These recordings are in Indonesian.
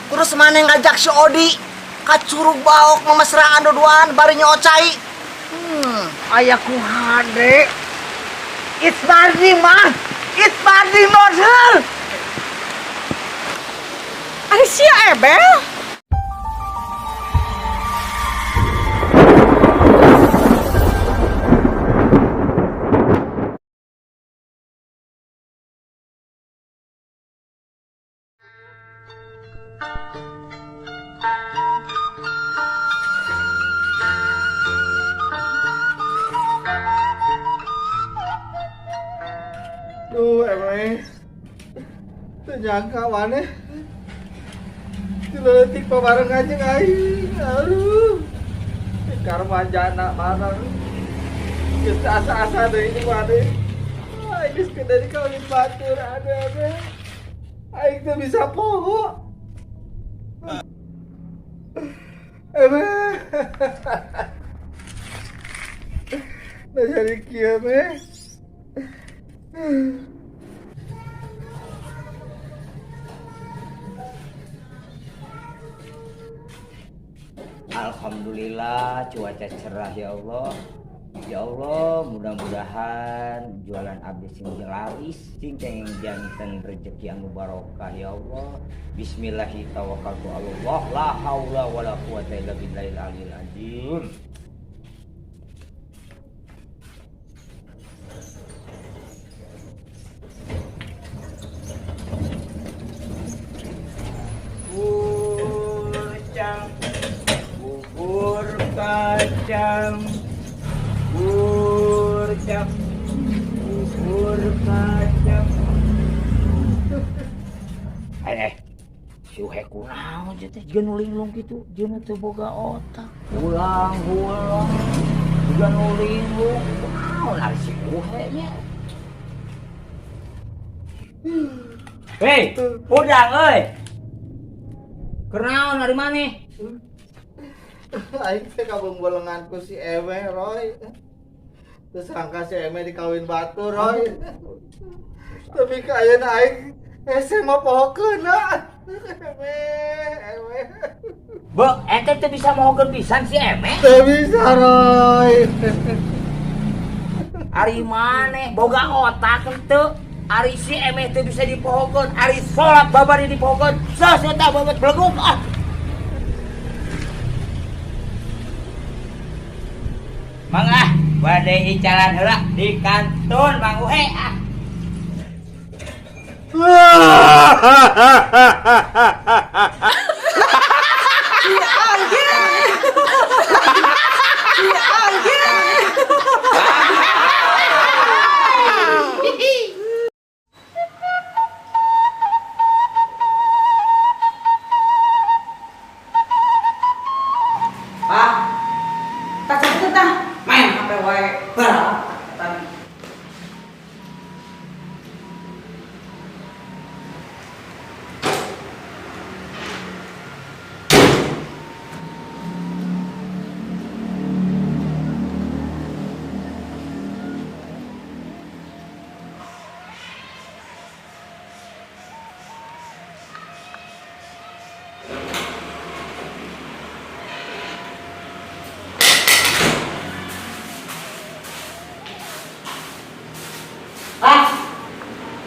Terus mana ngajak si Odi ka Curug Baok memesraan duduan bari nyocai. Ayahku hade. It's Mardi mah. It's Mardi model. Aisyah Ebel? Duh, emang ternyangka mana? Diletik pabareng aja aing. Aduh. Karma jana mana? Geus asa-asa deui ini mana? Aing geus kedah dikawin batur ada. Aing teh bisa poho. Emang. Nah jadi kieu meh. Alhamdulillah cuaca cerah ya Allah. Ya Allah, mudah-mudahan jualan abdi sing laris sing janten rezeki anu barokah ya Allah. Bismillahirrahmanirrahim tawakkaltu ala Allah la haula wala quwata illa billahil aliyil azim. Bubur kacang, bubur kacang. Si Uhe kunaon aja teh jeung linglung kitu, jeung teu boga otak. Ulang, juga linglung. Kunaon ari si Uhe nya? Hei, udang euy. Kenaon dari mana? Aing teh kabungbolengan ku si Ewe, Roy. Terus sangka si Ewe dikawin batu, Roy. Tapi ka ayeuna aing SMA pohokeun na. Ewe. Bek, ente teh bisa mohokeun pisan si Eme? Teu bisa, Roy. Ari maneh boga otak henteu? Ari si Eme teh bisa dipohokeun, ari salat babari dipohokeun. Sos eta babet bleguk ah. Mangga, bade icalan heula di kantor Mang Uhe ah.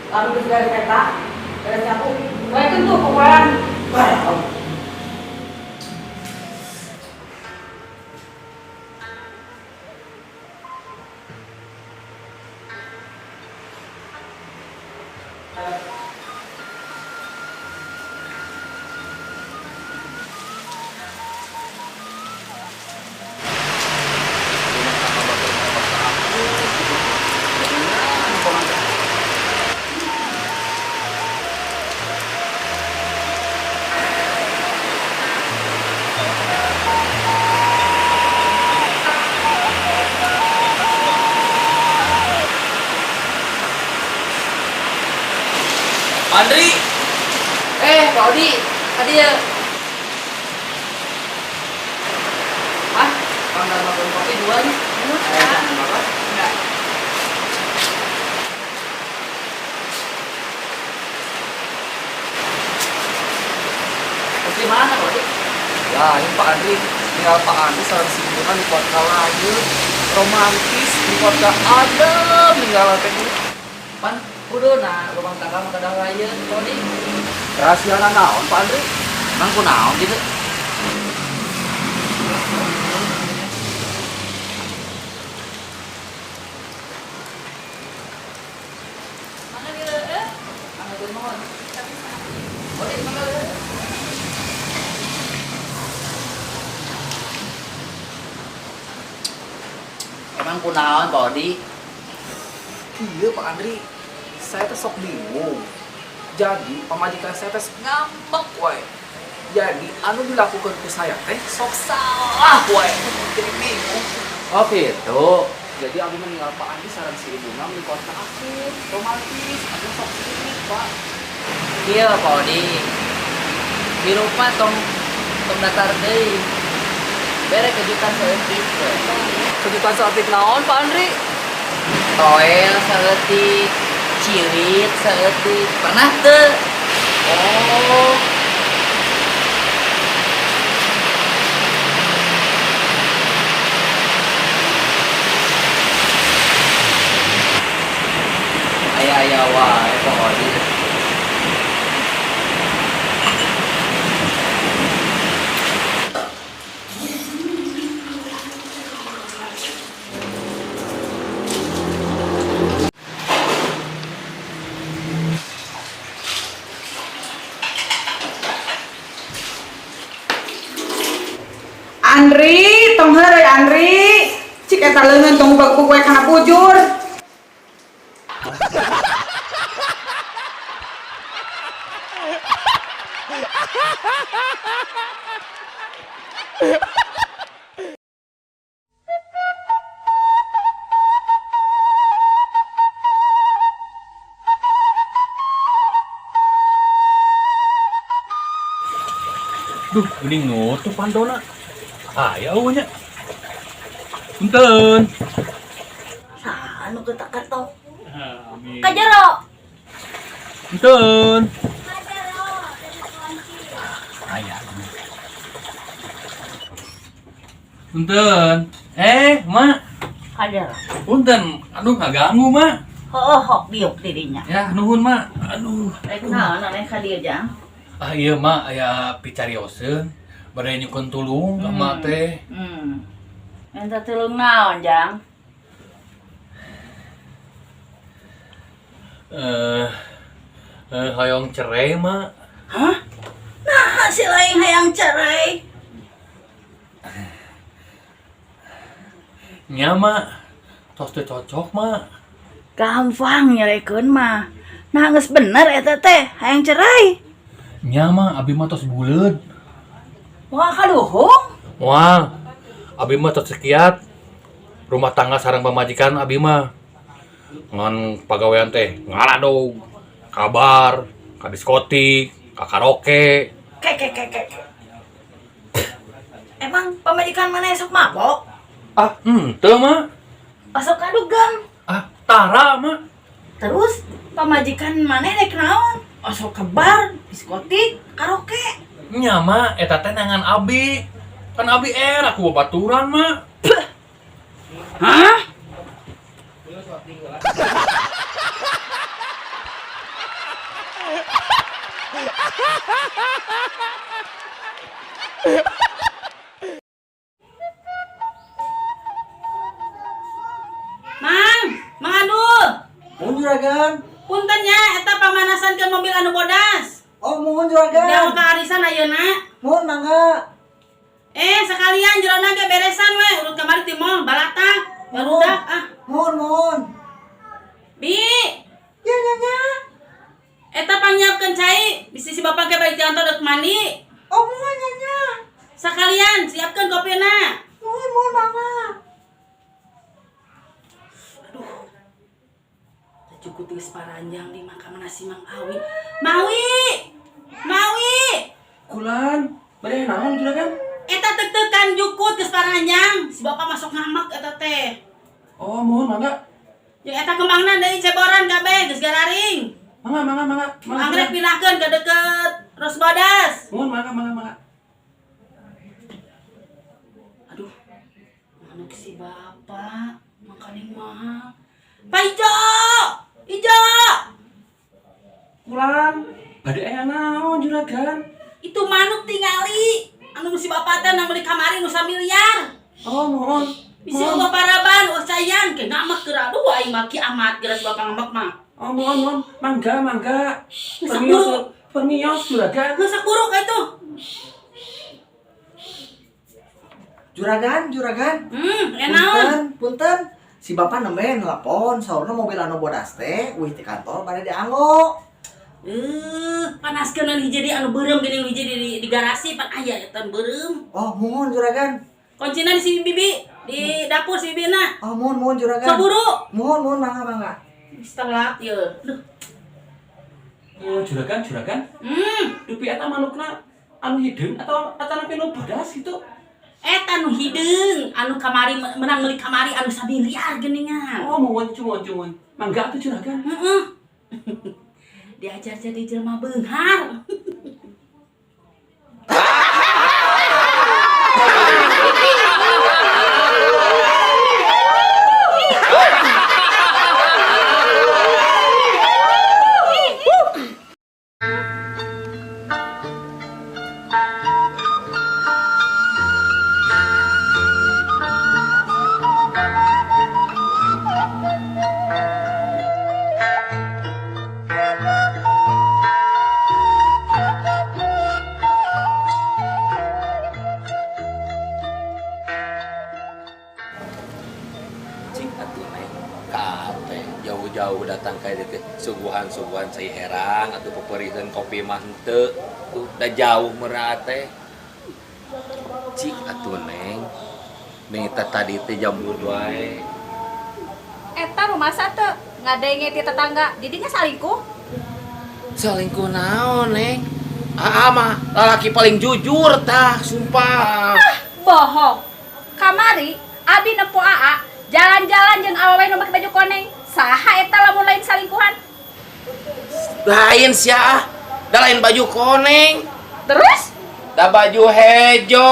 Lalu terus dari peta, dari nyapu, baik tentu pokoknya. Andri, Pak Odi, tadi ya. Ah, Bang makan kopi dua nih. Enggak. Di mana, Pak Adi? Lah, ini Pak Andri, tinggal Pak Andri sareng singgungan di kota lain, romantis di kota adem, tinggal teh. Pan, kudu nah rumah tangga mah kadang lain, Pak Adi. Rahasia naon Pak Andri? Mang kunaon gitu? Mana dia? Mana dia mohon? Oh, di mana dia? Emang kunaon, Pak Adi? Iya Pak Andri, saya tuh sok bingung. Jadi pemajikan saya teh ngambek wae. Jadi anu dilakukan ke saya teh sok salah wae. Jadi bingung. Oh gitu. Jadi aku meninggal Pak Andi sareng si ibu di kota akhir, romantis, aku sok sini Pak. Iya, Pak Odi. Di rumah tong datar deui. Bere kejutan saeutik we. Kejutan seperti naon Pak Andri? Toel saeutik, cirit saeutik. Pernah teu? Oh, Aya wae, Pak Odi. Andri, tong heureuy Andri. Cik eta leungeun tong bag we kana pujur. Duh, geuning nutup pandona. Aya eueuhnya. Punten. Anu ketak-ketok. Amin. Kajero. Punten. Aya. Punten. Mak. Kajero. Punten. Aduh, ngaganggu, Mak. Hok diuk dirinya. Ya, nuhun, Mak. Aduh. Naon anu ka dieu jang? Ah iya, Mak, aya picarioseun. Bade nyukeun tulung ka Mak teh. Enta tulung naon jang? Hoyong cerai, Mak. Hah? Nah, si lain hayang cerai. Nya, Mak. Tos teu cocok, Mak. Gampang nyarekeun mah. Nah, geus bener eta teh, hayang cerai. Nya, Mak, abi mah tos buleud. Wah, kaduhung. Wah, abi mah tos sekiat. Rumah tangga sareng pamajikan abi mah. Ngan pagawean teh ngaladog, kabar, ka diskotik, ka karaoke. Kek. Emang pamajikan mana sok mabok? Ah, henteu mah. Pasok kadugang. Ah, tara mah. Terus pamajikan mana rek naon? Pasok ke bar, diskotik, karaoke. Nya mah eta teh nangan abi. Kan abi era ku babaturan mah. Hah? Mang Adul. mohon juragan. Punten nya eta pamanasankeun mobil anu bodas. Oh, mohon Da juragan. ka arisan ayeuna. Mohon mangga. Sekalian jerona ge beresan we, urut kamari ti mall balatak. Barudak ah. Mohon. Bi, Ya, nya. eta panyiapkeun cai, bisi si bapak ge balik kantor dek mandi. Oh, mohon nya. Sekalian siapkeun kopina. Mohon mangga. Cukup geus paranjang di makam nasi Mang Awi. Mawi. Kulan, bade naon juragan? Eta teu-teukan jukut geus paranjang. Si bapak masuk ngamak eta teh. Oh, mohon mangga. Jeung eta kembangna deui ceboran kabeh geus gararing. Mangga. Anggrek pindahkeun ke deket Rosbodas. Mohon mangga. Aduh, manuk si bapak, makanin mahal. Pak Ijo! Ulan, bade aya naon juragan? Itu manuk tingali. Anu si bapak teh nang meuli kamari nu samiliar. Oh, mohon. Bisa bapak raban, sayang, kena mah keur aduh aing mah kiamat geus bapak ngambek mah. Oh, mohon. Mangga. Sakburu. Permios juragan. Masak buruk itu. Juragan. Naon? Punten. Si bapak nembe nelpon, saurna mobil anu bodas teh, di kantor bade dianggo. Panaskeun hiji di anu beureum geuning hiji di garasi pan aya eta beureum. Oh, mohon juragan. Kuncina di si bibi, di dapur si bibina. Oh, mohon juragan. Saburu. Mohon mangga. Setengah ya. Duh. Oh, juragan. Dupi eta manukna anu hideung atau napi nu bodas gitu? Eta nu hideung, anu kamari menang meuli kamari anu sabiliar geuningan. Oh, mohon cuman. Mangga atuh juragan. Heeh. Diajar jadi jelema beunghar. Cik atuh neng kate jauh-jauh datang kayak teh suguhan saya herang atau peperihan kopi mah henteu tuh da jauh merate cik atuh neng minta tadi teh jam 2 wae Eta rumah teu ngadenge ti tetangga didinya salingkuh. selingkuh naon neng mah lalaki paling jujur tah sumpah Bohong. Kamari abi nepo aa jalan-jalan jeung awewe nu make baju koneng. Saha eta lamun lain salingkuhan? lain sia da lain baju koneng Terus? da baju hejo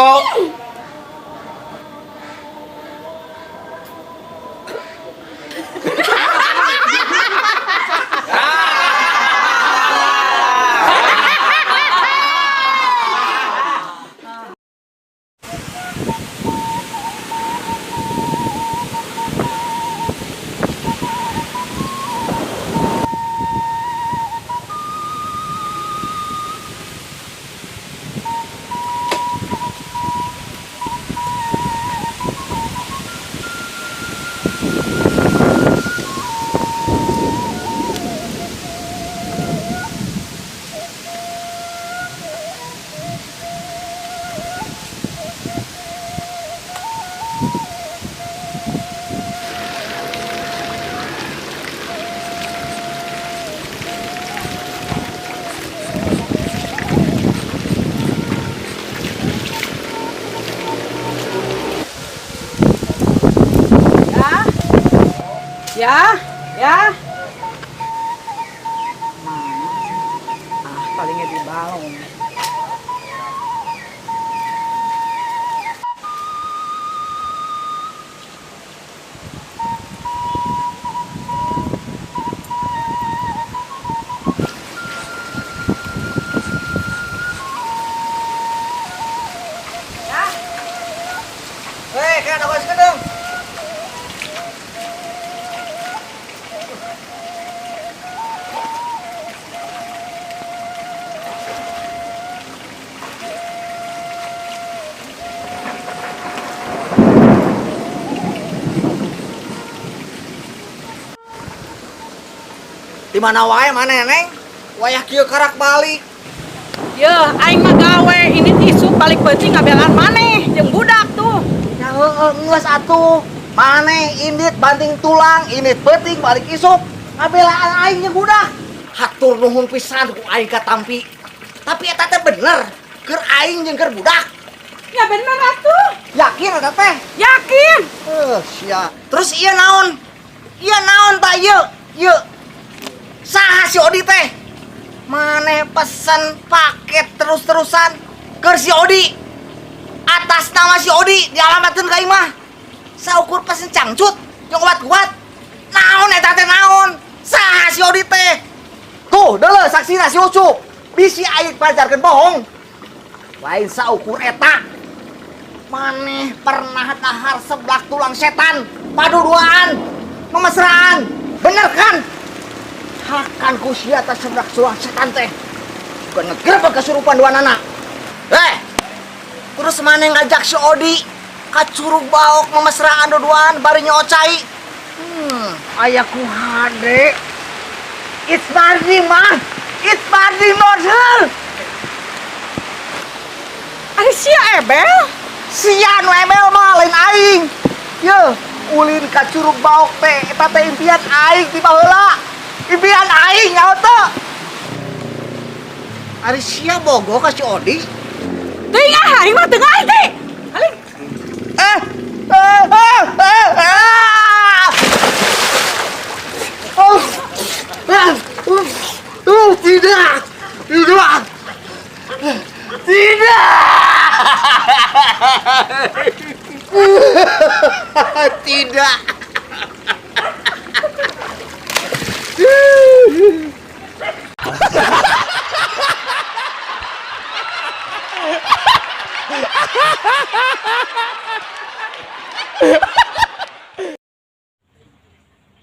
Ya. Palingnya di balong. Kan awas kedeng. Di mana wae mana neng? Wayah kieu karak balik. Ye, aing mah gawe ini isu balik penting ngabelan maneh jeung budak tuh. Ya geus atuh. Maneh indit banting tulang, indit penting balik isuk. Ngabelaan aing jeung budak. Hatur nuhun pisan ku aing katampi. Tapi eta teh bener, keur aing jeung keur budak. Ya bener atuh. Yakin eta teh? Yakin. Sia. Terus ieu naon? Ieu naon ta ieu? Ieu. Saha si Odi teh? Maneh pesen paket terus-terusan ke si Odi. Atas nama si Odi dialamatkeun ka imah. Saukur pesen cangcut jeung obat-obat. Naon eta teh naon? Saha si Odi teh? Tuh, deuleu saksina si Ucup. Bisi aing pajarkeun bohong. Lain saukur eta. Maneh pernah dahar seblak tulang setan, paduduaan, memesraan. Bener kan? Hakan ku sia ta seblak tulang setan teh. Kena grebeg kesurupan dua anak. Terus maneh ngajak si Odi ka Curug Baok memesraan duduan bari nyocai. Aya kuhade. It's Mardi mah. It's Mardi model. Ari sia ebel. Sia nu ebel mah lain aing. Yeuh, ulin ka Curug Baok teh eta teh impian aing ti baheula. Impian aing nyaho teu. Ari sia bogo ka si Odi. Teuing aing mah teu ngai teh. Alik. Tidak. Tidak.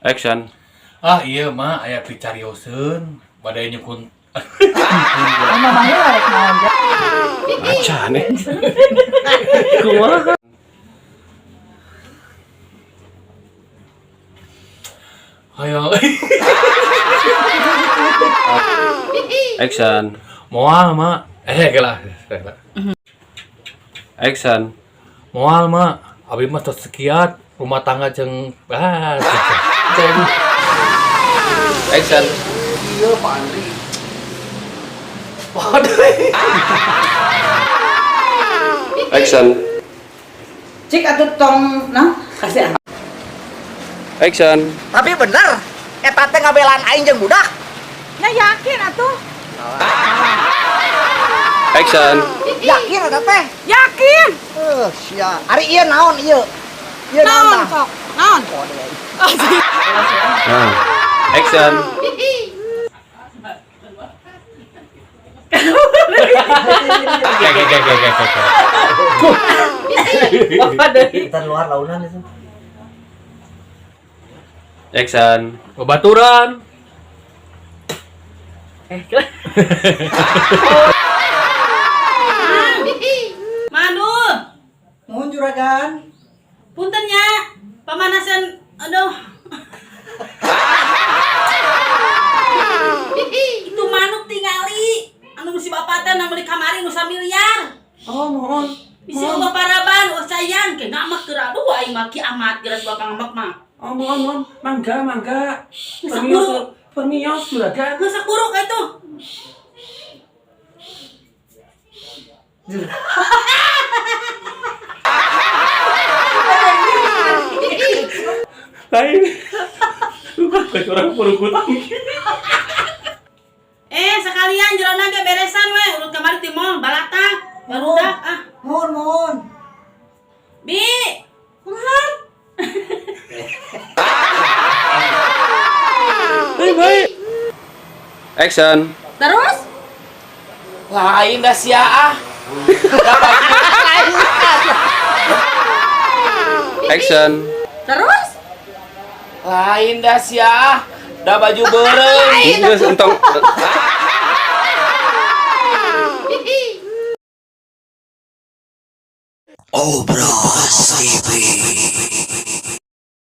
Action. Ah iya mah aya picarioseun bade nyukun. Acan nih. Kumaha? Ayo. Action. Moal mah. Gelah. Action. Moal mah. Abi mah tos sekiat rumah tangga jeung Action. Iya Pak Andri. Action. Cik atuh tong nah kasih. Action. Tapi bener, eta teh ngabelaan aing jeung budak. Ya yakin atuh. Action. Yakin eta teh? Yakin. Sia. Ari ieu naon ieu? Ieu naon Naon tah? sok? Naon? Nah. Action. Kita luar launan itu. Action. Babaturan. Manul. Nuhun juragan. Punten nya. Pamanasan aduh. Itu manuk tingali. Anu mesti bapatan nang beli kamari nu 1 miliar. Oh, mohon. Bisi oba paraban, sayan ke ngamak keur aduh aing maki amat geus bapak ngamak mah. Oh, mohon. Mangga. Sakuru. Permios juragan. Geus sakuru ka itu. Lain. Lupa orang perukutang. Sekalian jerona ge beresan we, urut kamari ti mall balatak. Barudak ah. Mohon. Bi. Kumaha? Baik. Action. Terus? Lain dah sia ah. Action. Terus? Lain dah sia ah. Da baju beureum. Geus entong. Obras TV.